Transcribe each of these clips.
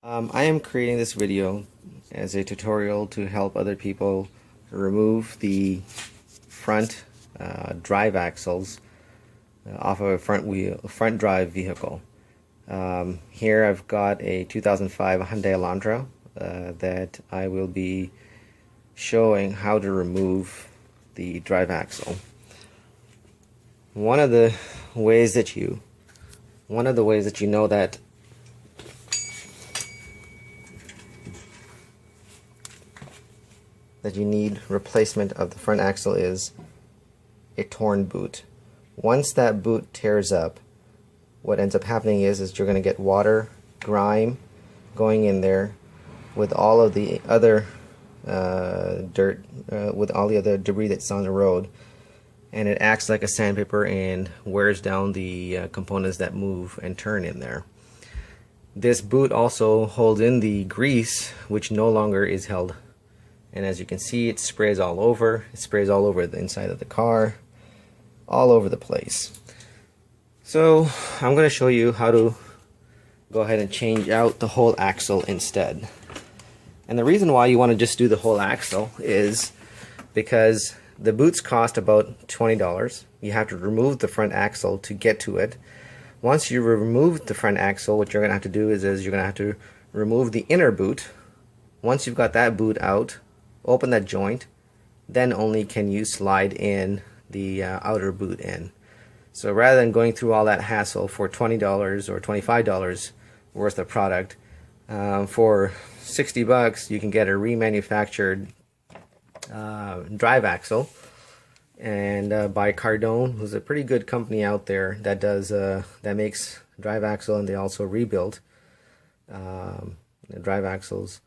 I am creating this video as a tutorial to help other people remove the front drive axles off of a front drive vehicle. Here I've got a 2005 Hyundai Elantra that I will be showing how to remove the drive axle. One of the ways that you know that you need replacement of the front axle is a torn boot. Once that boot tears up, what ends up happening is you're going to get water, grime going in there with all of the other dirt, with all the other debris that's on the road, and it acts like a sandpaper and wears down the components that move and turn in there. This boot also holds in the grease, which no longer is held. And as you can see, it sprays all over. It sprays all over the inside of the car, all over the place. So I'm going to show you how to go ahead and change out the whole axle instead. And the reason why you want to just do the whole axle is because the boots cost about $20. You have to remove the front axle to get to it. Once you remove the front axle, what you're going to have to do is you're going to have to remove the inner boot. Once you've got that boot out, open that joint, then only can you slide in the outer boot in. So rather than going through all that hassle for $20 or $25 worth of product, for $60 you can get a remanufactured drive axle, and by Cardone, who's a pretty good company out there that does that makes drive axle, and they also rebuild the drive axles.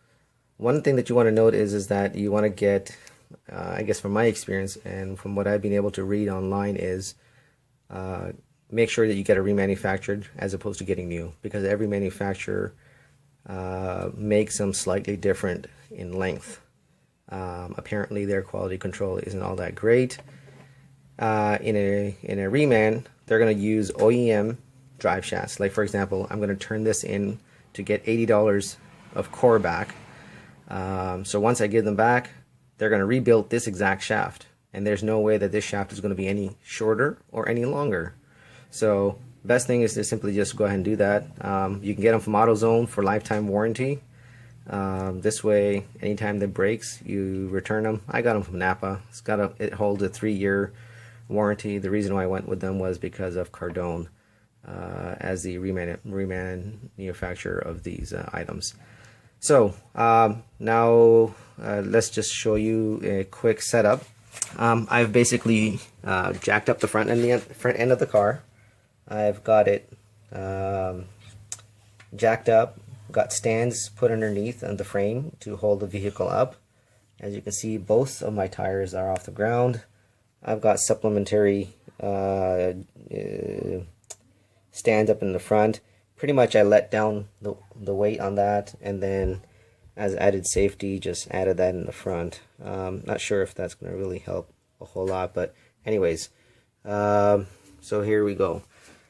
One thing that you want to note is that you want to get, I guess from my experience and from what I've been able to read online, is make sure that you get a remanufactured as opposed to getting new, because every manufacturer makes them slightly different in length. Apparently their quality control isn't all that great. In a reman, they're going to use OEM drive shafts. Like for example, I'm going to turn this in to get $80 of core back. So once I give them back, they're going to rebuild this exact shaft, and there's no way that this shaft is going to be any shorter or any longer. So best thing is to simply just go ahead and do that. You can get them from AutoZone for lifetime warranty. This way, anytime that breaks, you return them. I got them from Napa. It holds a 3-year warranty. The reason why I went with them was because of Cardone as the remanufacturer of these items. So now let's just show you a quick setup. I've basically jacked up the front end of the car. I've got it jacked up, got stands put underneath on the frame to hold the vehicle up. As you can see, both of my tires are off the ground. I've got supplementary stands up in the front. Pretty much I let down the weight on that, and then as added safety just added that in the front. Not sure if that's going to really help a whole lot, but anyways, so here we go.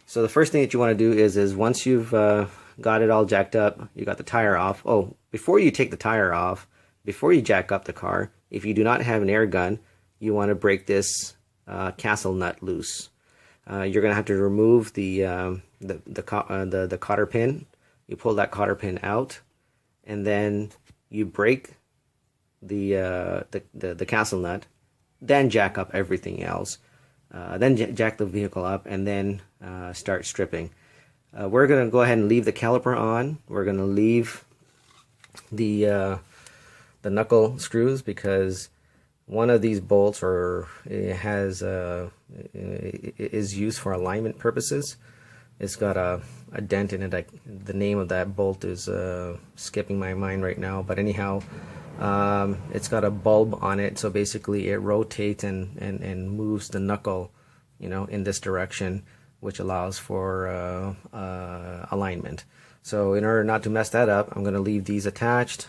So the first thing that you want to do is once you've got it all jacked up, you got the tire off. Oh, before you take the tire off, before you jack up the car, if you do not have an air gun, you want to break this castle nut loose. You're going to have to remove the cotter pin. You pull that cotter pin out, and then you break the castle nut. Then jack up everything else. Then jack the vehicle up, and then start stripping. We're going to go ahead and leave the caliper on. We're going to leave the knuckle screws, because one of these bolts is used for alignment purposes. It's got a dent in it. The name of that bolt is skipping my mind right now, but anyhow, it's got a bulb on it, so basically it rotates and moves the knuckle, in this direction, which allows for alignment. So in order not to mess that up, I'm going to leave these attached.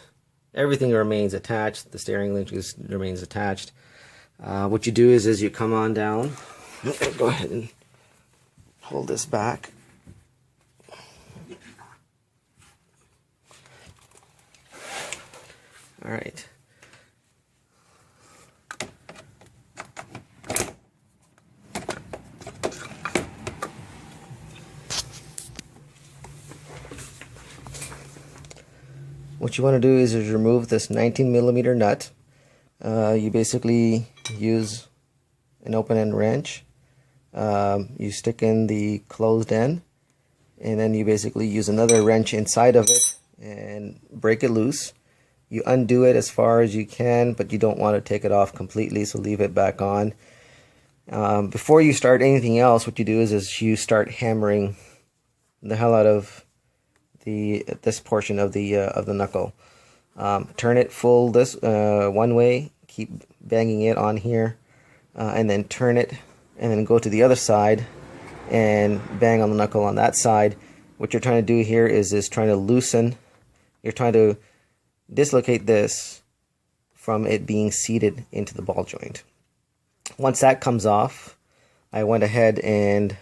Everything remains attached. The steering link remains attached. What you do is you come on down. Go ahead and pull this back. Alright. What you want to do is remove this 19mm nut. You basically use an open end wrench. You stick in the closed end, and then you basically use another wrench inside of it and break it loose. You undo it as far as you can, but you don't want to take it off completely, so leave it back on. Before you start anything else, what you do is you start hammering the hell out of this portion of the knuckle. Turn it full this one way, keep banging it on here, and then turn it, and then go to the other side and bang on the knuckle on that side. What you're trying to do here is trying to loosen. You're trying to dislocate this from it being seated into the ball joint. Once that comes off, I went ahead and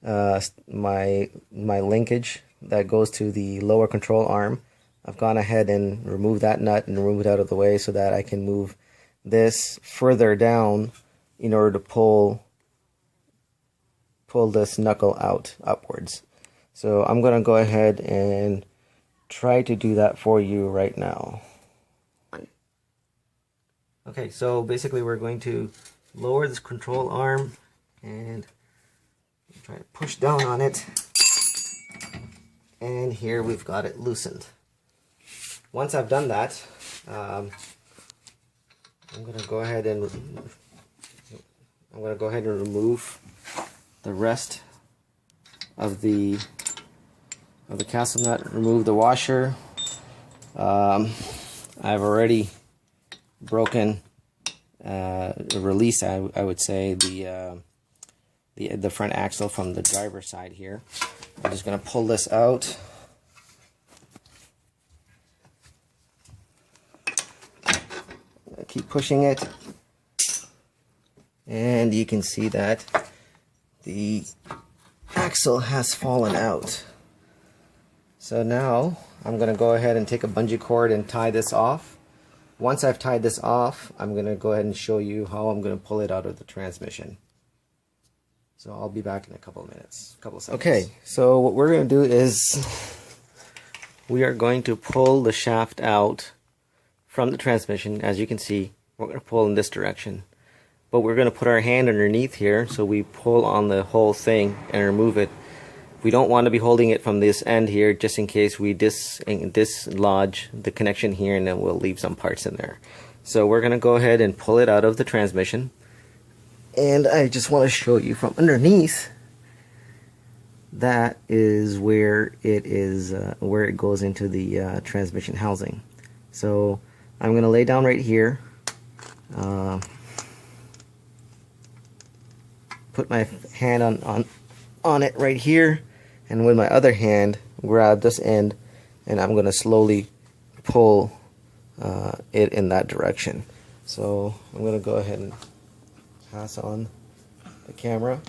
my linkage that goes to the lower control arm, I've gone ahead and removed that nut and removed it out of the way so that I can move this further down in order to pull this knuckle out upwards. So I'm going to go ahead and try to do that for you right now. Okay, so basically we're going to lower this control arm and try to push down on it. And here we've got it loosened. Once I've done that, I'm going to go ahead and remove the rest of the castle nut. Remove the washer. I've already broken release. I would say the front axle from the driver's side here. I'm just going to pull this out. Keep pushing it, and you can see that the axle has fallen out. So now I'm going to go ahead and take a bungee cord and tie this off. Once I've tied this off, I'm going to go ahead and show you how I'm going to pull it out of the transmission. So I'll be back in a couple of minutes, couple of seconds. Okay, so what we're going to do is we are going to pull the shaft out from the transmission. As you can see, we're going to pull in this direction. But we're going to put our hand underneath here, so we pull on the whole thing and remove it. We don't want to be holding it from this end here, just in case we dislodge the connection here, and then we'll leave some parts in there. So we're going to go ahead and pull it out of the transmission. And I just want to show you from underneath. That is where it is, where it goes into the transmission housing. So I'm going to lay down right here. Put my hand on it right here, and with my other hand grab this end, and I'm going to slowly pull it in that direction. So I'm going to go ahead and pass on the camera.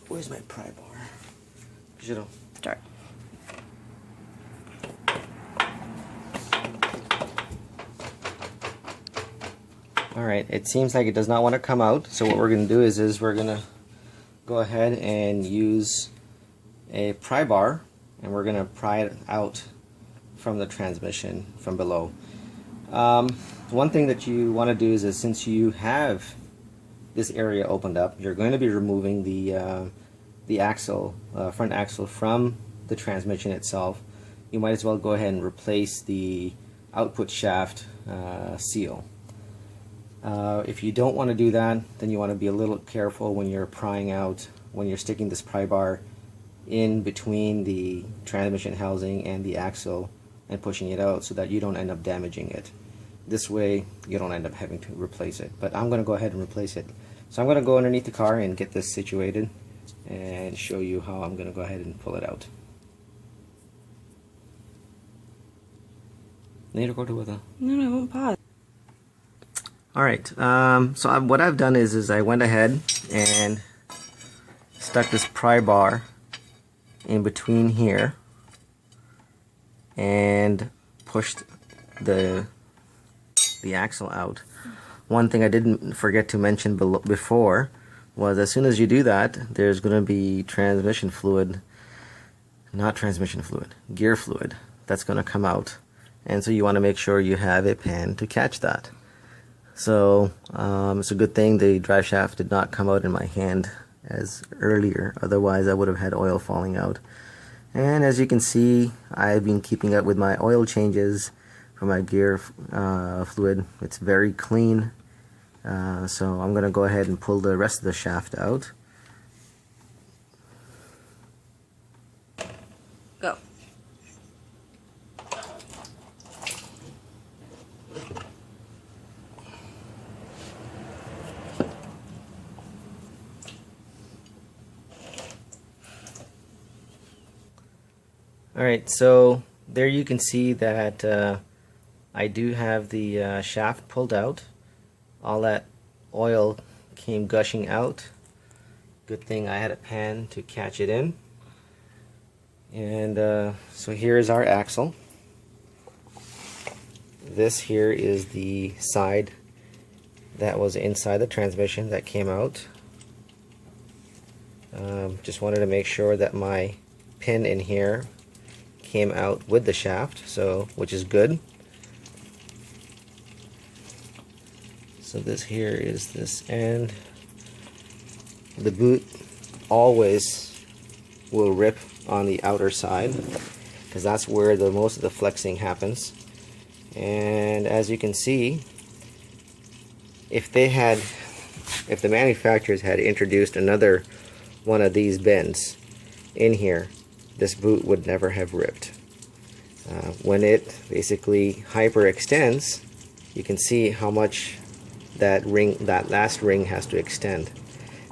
Where's my pry bar? Start. Alright, it seems like it does not want to come out, so what we're going to do is we're going to go ahead and use a pry bar, and we're going to pry it out from the transmission from below. One thing that you want to do is since you have this area opened up, you're going to be removing the axle, front axle from the transmission itself. You might as well go ahead and replace the output shaft seal. If you don't want to do that, then you want to be a little careful when you're prying out, when you're sticking this pry bar in between the transmission housing and the axle and pushing it out so that you don't end up damaging it. This way you don't end up having to replace it. But I'm going to go ahead and replace it. So I'm going to go underneath the car and get this situated and show you how I'm going to go ahead and pull it out. Need to go to with a... No, I won't pause. Alright, so what I've done is I went ahead and stuck this pry bar in between here and pushed the axle out. One thing I didn't forget to mention before was as soon as you do that, there's going to be transmission fluid, not transmission fluid, gear fluid that's going to come out, and so you want to make sure you have a pan to catch that. So it's a good thing the drive shaft did not come out in my hand as earlier, otherwise I would have had oil falling out. And as you can see, I've been keeping up with my oil changes for my gear fluid. It's very clean, so I'm going to go ahead and pull the rest of the shaft out. Go. Alright, so there you can see that I do have the shaft pulled out. All that oil came gushing out. Good thing I had a pan to catch it in. And so here is our axle. This here is the side that was inside the transmission that came out. Just wanted to make sure that my pin in here came out with the shaft, so which is good. So this here is this end. The boot always will rip on the outer side because that's where most of the flexing happens. And as you can see, if the manufacturers had introduced another one of these bends in here, this boot would never have ripped. When it basically hyperextends, you can see how much that last ring has to extend.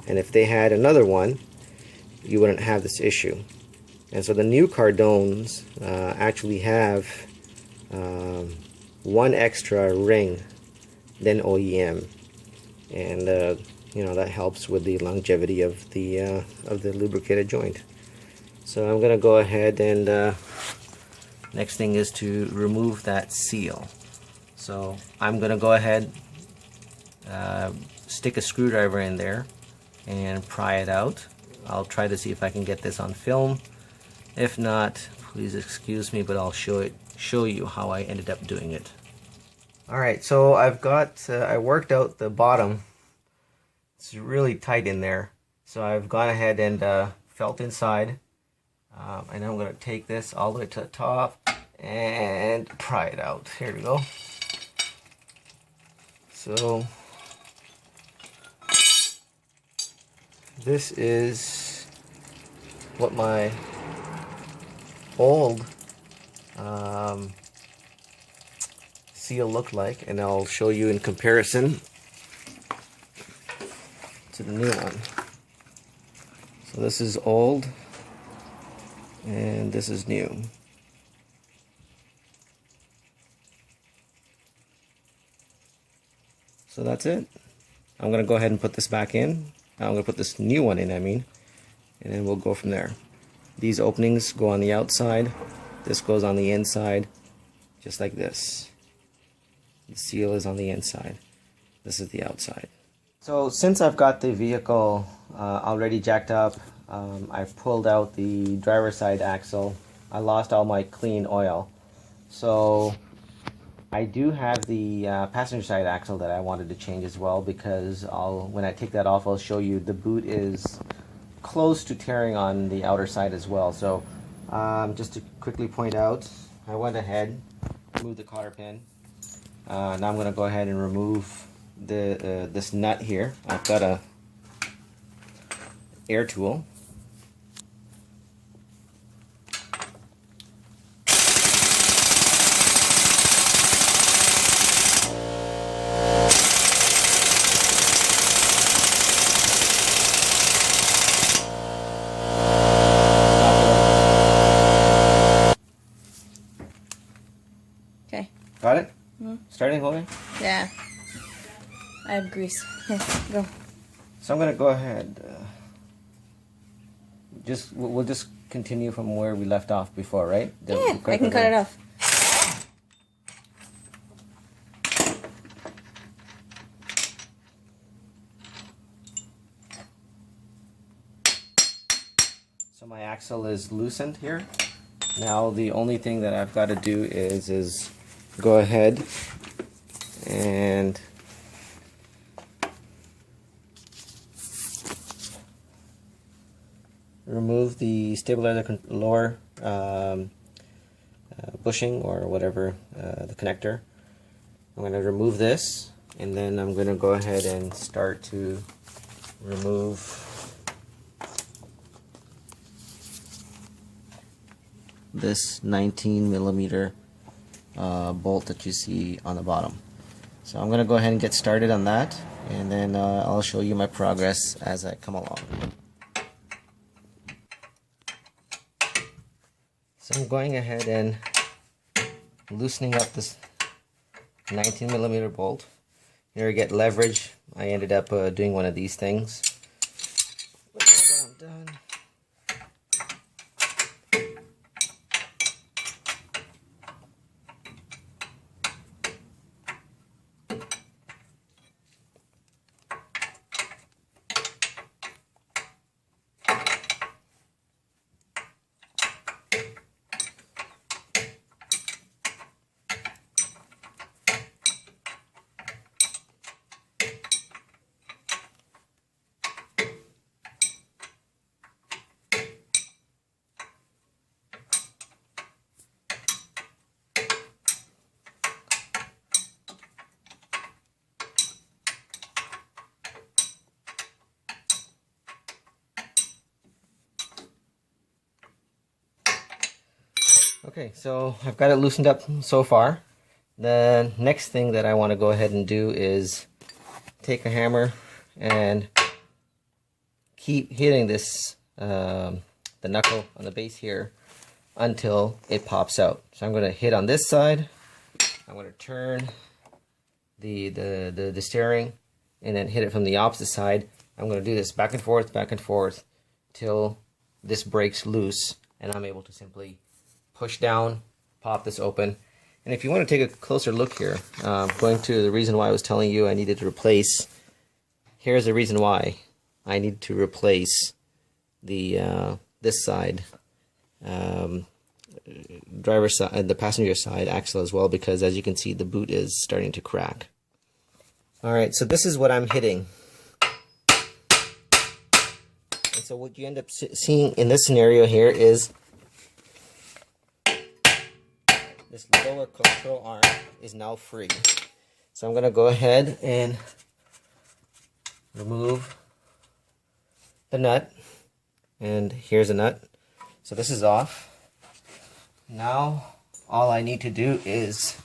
And if they had another one, you wouldn't have this issue. And so the new Cardones actually have one extra ring than OEM, and you know, that helps with the longevity of the lubricated joint. So I'm gonna go ahead and next thing is to remove that seal. So I'm gonna go ahead, stick a screwdriver in there and pry it out. I'll try to see if I can get this on film. If not, please excuse me, but I'll show you how I ended up doing it. Alright, so I've got I worked out the bottom. It's really tight in there, so I've gone ahead and felt inside. And I'm going to take this all the way to the top and pry it out. Here we go. So this is what my old seal looked like, and I'll show you in comparison to the new one. So this is old and this is new. So that's it. I'm going to go ahead and put this back in. I'm going to put this new one in, and then we'll go from there. These openings go on the outside, this goes on the inside, just like this. The seal is on the inside, this is the outside. So since I've got the vehicle already jacked up, I've pulled out the driver's side axle. I lost all my clean oil. So I do have the passenger side axle that I wanted to change as well, because when I take that off, I'll show you the boot is close to tearing on the outer side as well. So just to quickly point out, I went ahead, removed the cotter pin. Now I'm going to go ahead and remove this nut here. I've got a air tool. Okay. Got it? Mm-hmm. Starting holding? Yeah. I have grease. Here, go. So I'm gonna go ahead. We'll just continue from where we left off before, right? Yeah, I can cut it off. So my axle is loosened here. Now the only thing that I've got to do is go ahead and remove the stabilizer lower bushing or whatever, the connector. I'm going to remove this, and then I'm going to go ahead and start to remove this 19mm bolt that you see on the bottom. So I'm going to go ahead and get started on that, and then I'll show you my progress as I come along. So I'm going ahead and loosening up this 19mm bolt. Here I get leverage. I ended up doing one of these things. But now that I'm done, okay, so I've got it loosened up so far. The next thing that I want to go ahead and do is take a hammer and keep hitting this, the knuckle on the base here until it pops out. So I'm going to hit on this side. I'm going to turn the steering and then hit it from the opposite side. I'm going to do this back and forth till this breaks loose, and I'm able to simply push down, pop this open. And if you want to take a closer look here, going to the reason why I was telling you I needed to replace, here's the reason why I need to replace the this side, driver's side, the passenger side axle as well, because as you can see, the boot is starting to crack. Alright, so this is what I'm hitting. And so what you end up seeing in this scenario here is this lower control arm is now free. So I'm going to go ahead and remove the nut. And here's a nut. So this is off. Now all I need to do is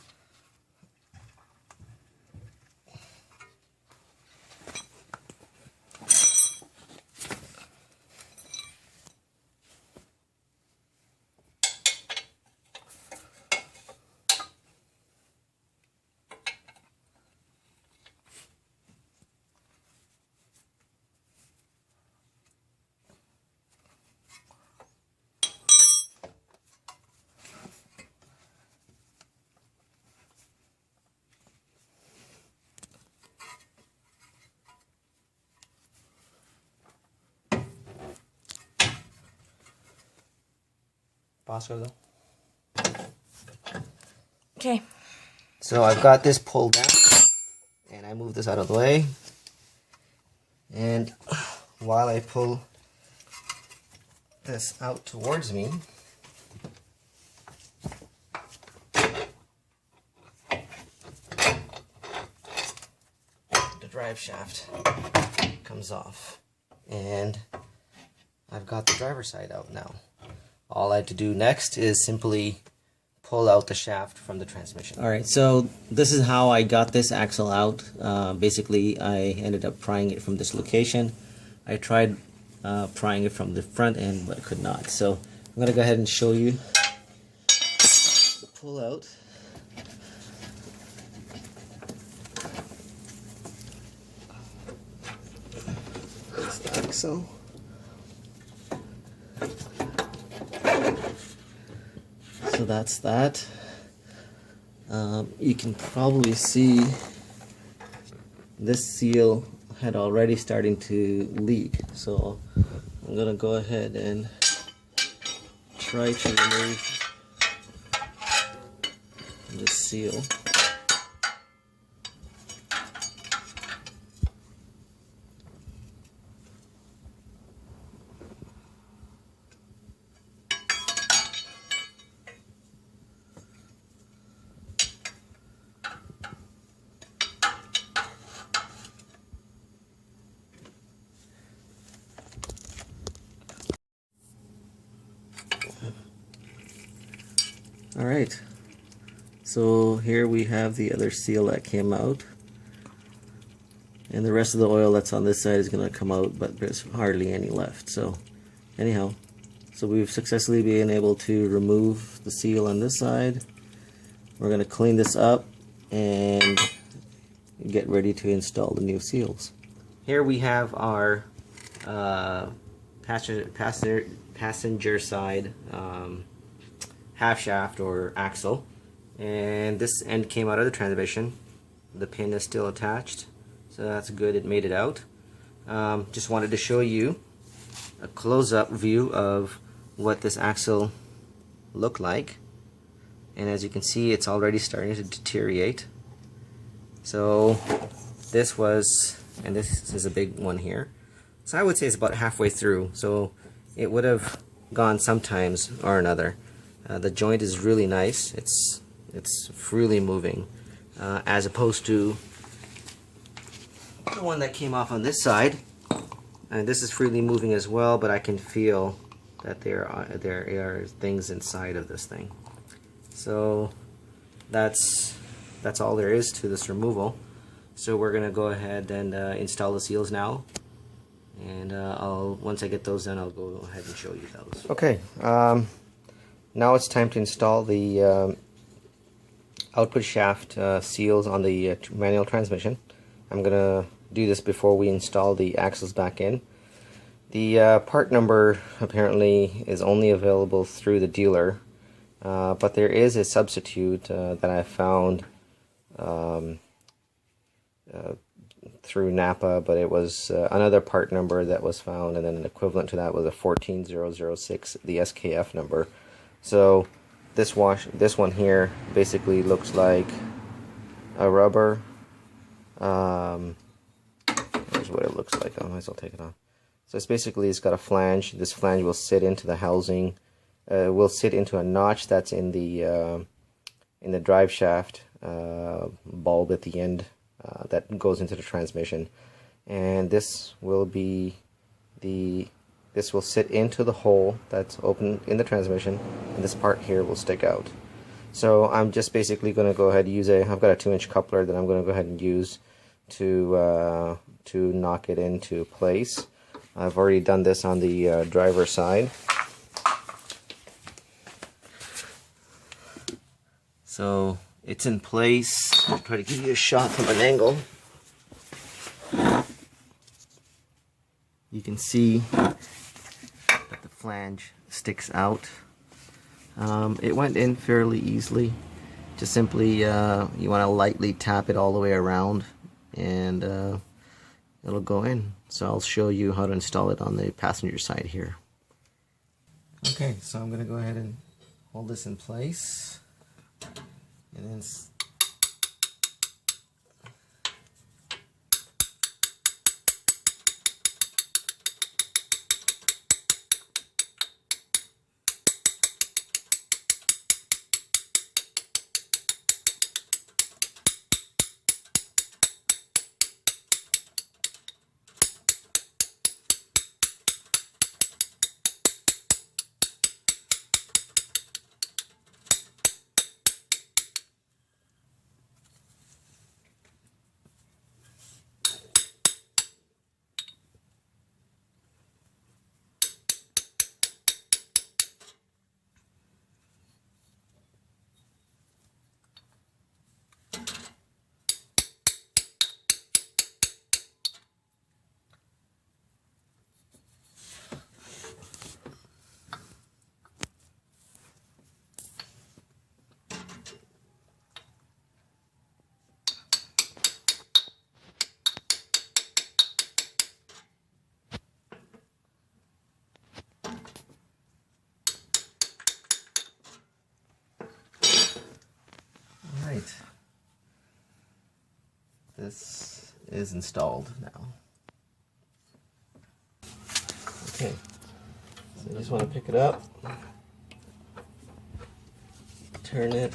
Bosco though. Okay. So I've got this pulled down, and I move this out of the way. And while I pull this out towards me, drive shaft comes off, and I've got the driver's side out now. All I have to do next is simply pull out the shaft from the transmission. Alright, so this is how I got this axle out. Basically, I ended up prying it from this location. I tried prying it from the front end, but could not. So I'm going to go ahead and show you the pull out. This axle. So that's that. You can probably see this seal had already starting to leak. So I'm gonna go ahead and try to remove this seal. Alright, so here we have the other seal that came out, and the rest of the oil that's on this side is going to come out, but there's hardly any left. So anyhow, so we've successfully been able to remove the seal on this side. We're going to clean this up and get ready to install the new seals. Here we have our passenger side half shaft or axle, and this end came out of the transmission. The pin is still attached, so that's good, it made it out. Just wanted to show you a close-up view of what this axle looked like, and as you can see, it's already starting to deteriorate. So this was, and this is a big one here, so I would say it's about halfway through, so it would have gone sometimes or another. The joint is really nice. It's freely moving, as opposed to the one that came off on this side. And this is freely moving as well, but I can feel that there are things inside of this thing. So that's all there is to this removal. So we're gonna go ahead and install the seals now. And once I get those done, I'll go ahead and show you those. Okay. Now it's time to install the output shaft seals on the manual transmission. I'm going to do this before we install the axles back in. The part number apparently is only available through the dealer, but there is a substitute that I found through Napa, but it was another part number that was found, and then an equivalent to that was a 14006, the SKF number. So this one here basically looks like a rubber. Here's what it looks like. I might as well take it off. So it's got a flange. This flange will sit into the housing. Will sit into a notch that's in the drive shaft bulb at the end that goes into the transmission, and this will be this will sit into the hole that's open in the transmission, and this part here will stick out. So I'm just basically going to go ahead and use I've got a 2-inch coupler that I'm going to go ahead and use to knock it into place. I've already done this on the driver's side. So it's in place. I'll try to give you a shot from an angle. You can see that the flange sticks out. It went in fairly easily. Just simply you want to lightly tap it all the way around, and it'll go in. So I'll show you how to install it on the passenger side here. Okay, so I'm going to go ahead and hold this in place, and then this is installed now. Okay, so you just want to pick it up, turn it,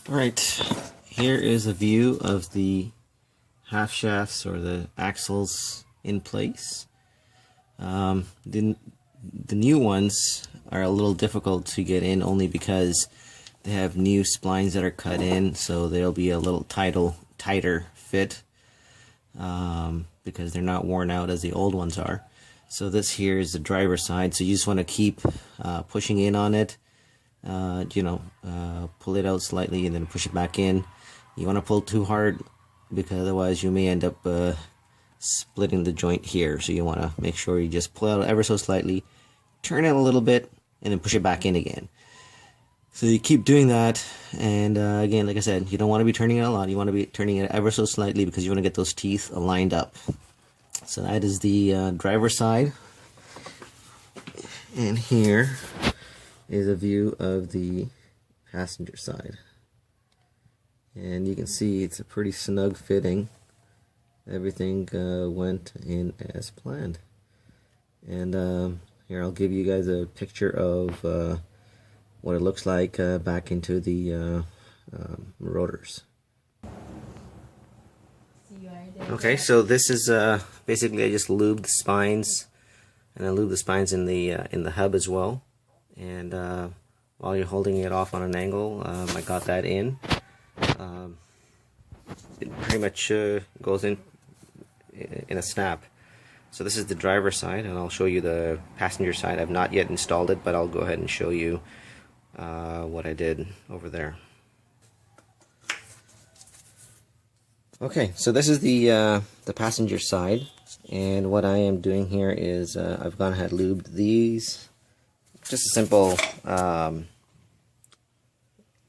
alright, here is a view of the half shafts or the axles in place. The new ones are a little difficult to get in only because they have new splines that are cut in, so they'll be a little tighter fit because they're not worn out as the old ones are. So this here is the driver's side, so you just want to keep pushing in on it, pull it out slightly and then push it back in. You want to pull too hard because otherwise you may end up splitting the joint here, so you want to make sure you just pull out ever so slightly, turn it a little bit, and then push it back in again. So you keep doing that, and again, like I said, you don't want to be turning it a lot, you want to be turning it ever so slightly because you want to get those teeth lined up. So that is the driver's side, and here is a view of the passenger side. And you can see it's a pretty snug fitting. Everything went in as planned. And here I'll give you guys a picture of what it looks like back into the rotors. Okay, so this is basically I just lubed the spines, and I lubed the spines in the hub as well. And while you're holding it off on an angle, I got that in. It pretty much goes in a snap. So this is the driver's side, and I'll show you the passenger side. I've not yet installed it, but I'll go ahead and show you what I did over there. Okay, so this is the passenger side, and what I am doing here is I've gone ahead and lubed these. Just a simple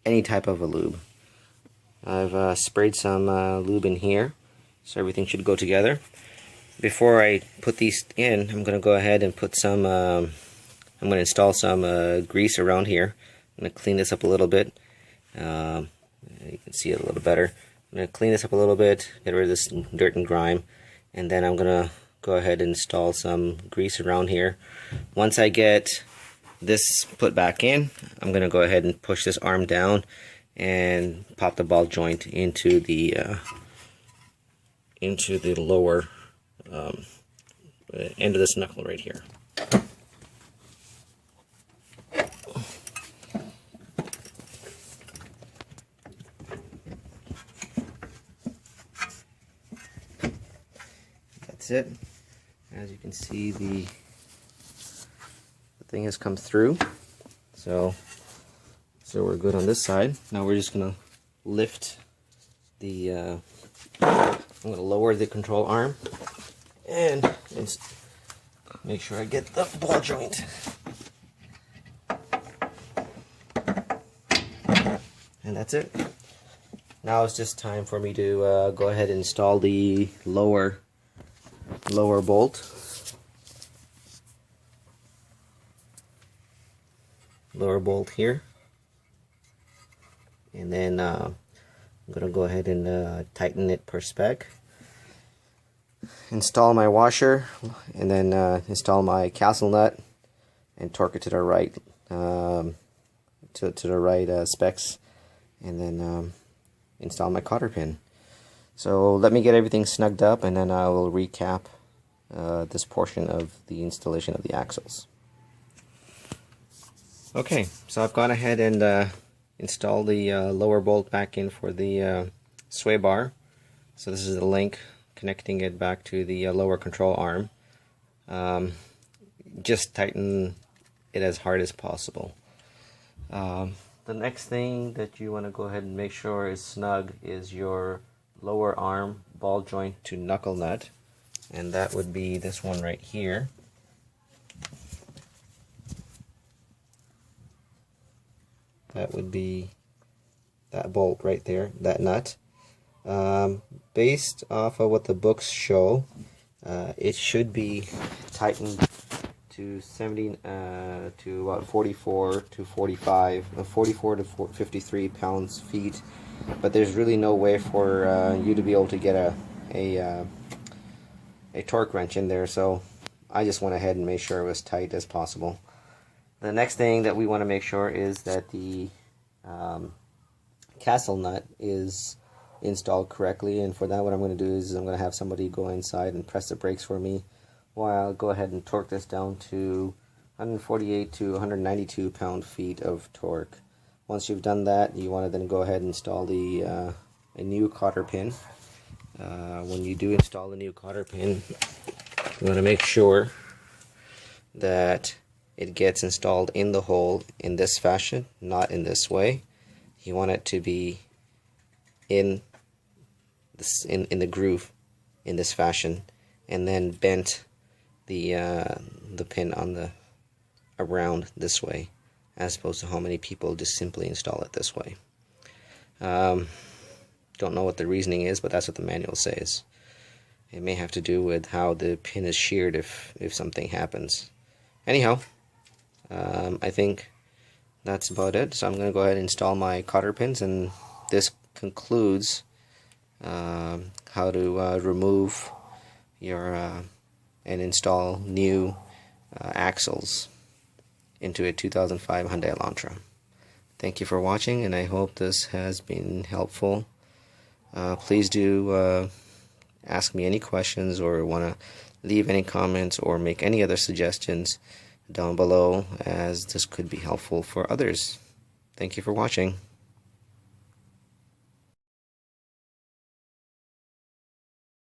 any type of a lube. I've sprayed some lube in here, so everything should go together. Before I put these in, I'm going to go ahead and put some, I'm going to install some grease around here. I'm going to clean this up a little bit. You can see it a little better. I'm going to clean this up a little bit, get rid of this dirt and grime, and then I'm going to go ahead and install some grease around here. Once I get this put back in, I'm going to go ahead and push this arm down and pop the ball joint into the lower end of this knuckle right here. That's it. As you can see, the thing has come through. So we're good on this side. Now we're just gonna lift the I'm gonna lower the control arm and make sure I get the ball joint. And that's it. Now it's just time for me to go ahead and install the lower bolt. Lower bolt here. And then I'm going to go ahead and tighten it per spec. Install my washer, and then install my castle nut and torque it to the right specs, and then install my cotter pin. So let me get everything snugged up, and then I will recap this portion of the installation of the axles. Okay, so I've gone ahead and installed the lower bolt back in for the sway bar. So this is the link connecting it back to the lower control arm. Just tighten it as hard as possible. The next thing that you want to go ahead and make sure is snug is your lower arm ball joint to knuckle nut, and that would be this one right here. That would be that bolt right there, that nut. Based off of what the books show, it should be tightened to 70 to about 44 to 45, 44 to 53 pounds feet. But there's really no way for you to be able to get a torque wrench in there, so I just went ahead and made sure it was tight as possible. The next thing that we want to make sure is that the castle nut is installed correctly, and for that what I'm going to do is I'm going to have somebody go inside and press the brakes for me while I'll go ahead and torque this down to 148 to 192 pound-feet of torque. Once you've done that, you want to then go ahead and install the a new cotter pin. When you do install the new cotter pin, you want to make sure that it gets installed in the hole in this fashion, not in this way. You want it to be in the groove in this fashion, and then bent the pin on the around this way, as opposed to how many people just simply install it this way. Don't know what the reasoning is, but that's what the manual says. It may have to do with how the pin is sheared if something happens. Anyhow, I think that's about it. So I'm going to go ahead and install my cotter pins, and this concludes how to remove your and install new axles into a 2005 Hyundai Elantra. Thank you for watching, and I hope this has been helpful. Please do ask me any questions, or want to leave any comments or make any other suggestions down below, as this could be helpful for others. Thank you for watching.